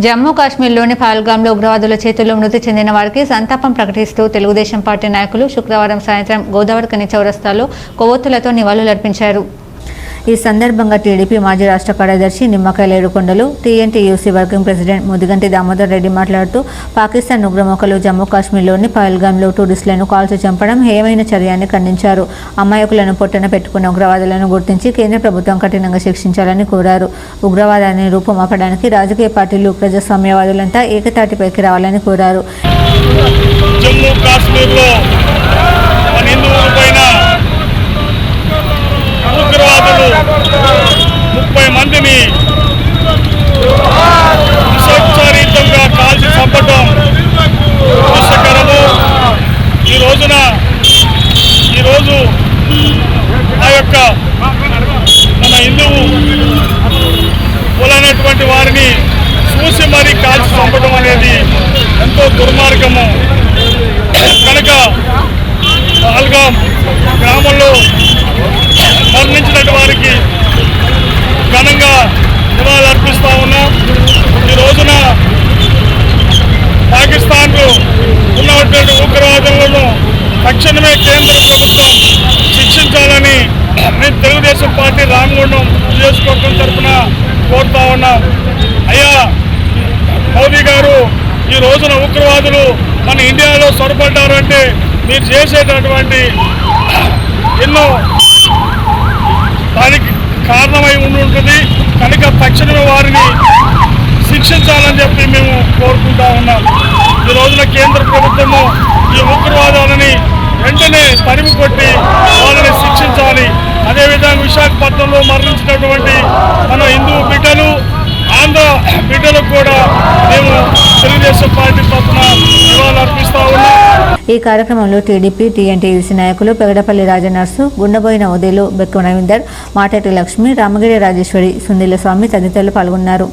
జమ్మూ కాశ్మీర్లోని పహల్గాంలో ఉగ్రవాదుల చేతుల్లో మృతి చెందిన వారికి సంతాపం ప్రకటిస్తూ తెలుగుదేశం పార్టీ నాయకులు శుక్రవారం సాయంత్రం గోదావరిఖని చౌరస్తాలో కొవ్వొత్తులతో నివాళులర్పించారు. ఈ సందర్భంగా టీడీపీ మాజీ రాష్ట్ర కార్యదర్శి Nimmakayala Yedukondalu, TNTUC working president Mudiganti Damodar Reddy మాట్లాడుతూ పాకిస్తాన్ ఉగ్రమూకలు జమ్మూ కాశ్మీర్లోని పహల్గాంలో టూరిస్టులను కాల్చి చంపడం హేయమైన చర్యని ఖండించారు. అమాయకులను పొట్టన పెట్టుకున్న ఉగ్రవాదులను గుర్తించి కేంద్ర ప్రభుత్వం కఠినంగా శిక్షించాలని కోరారు. ఉగ్రవాదాన్ని రూపుమాపడానికి రాజకీయ పార్టీలు, ప్రజాస్వామ్యవాదులంతా ఏకతాటిపైకి రావాలని కోరారు. జమ్మూ కాశ్మీర్లో ఉగ్రవాదులు 30 మందిని విషోపచారితంగా కాల్చి చంపటం దుఃఖకరము. ఈరోజు ఆ యొక్క మన హిందువు కులైనటువంటి వారిని చూసి మరీ కాల్చి చంపడం అనేది ఎంతో దుర్మార్గము. కనుక పహల్గాం గ్రామంలో మరణించినటువంటి వారికి ఘనంగా నివాళులర్పిస్తూ ఉన్నాం. ఈ రోజున పాకిస్తాన్కు ఉన్నటువంటి ఉగ్రవాదులను తక్షణమే కేంద్ర ప్రభుత్వం శిక్షించాలని తెలుగుదేశం పార్టీ రామగుండం నియోజకవర్గం తరఫున కోరుతా ఉన్నాం. అయ్యా మోదీ గారు, ఈ రోజున ఉగ్రవాదులు మన ఇండియాలో చొరబడ్డారంటే మీరు చేసేటటువంటి ఎన్నో దానికి కారణమై ఉంటుంది. కనుక తక్షణమే వారిని శిక్షించాలని చెప్పి మేము కోరుకుంటా ఉన్నాం. ఈ రోజున కేంద్ర ప్రభుత్వము ఈ ఉగ్రవాదాలని వెంటనే తరిమి కొట్టి వాళ్ళని శిక్షించాలి. అదేవిధంగా విశాఖపట్నంలో మరణించినటువంటి మన హిందూ బిడ్డలు, ఆంధ్ర బిడ్డలకు కూడా మేము తెలుగుదేశం పార్టీ తరఫున నివాళులర్పిస్తా ఉన్నాం. ఈ కార్యక్రమంలో టీడీపీ, టీఎన్టీయూసీ నాయకులు పెగడపల్లి రాజనర్సు, గుండబోయిన ఉదయలు, బెక్కు రవీందర్, మాటటి లక్ష్మి, రామగిరి రాజేశ్వరి, సుందిల స్వామి తదితరులు పాల్గొన్నారు.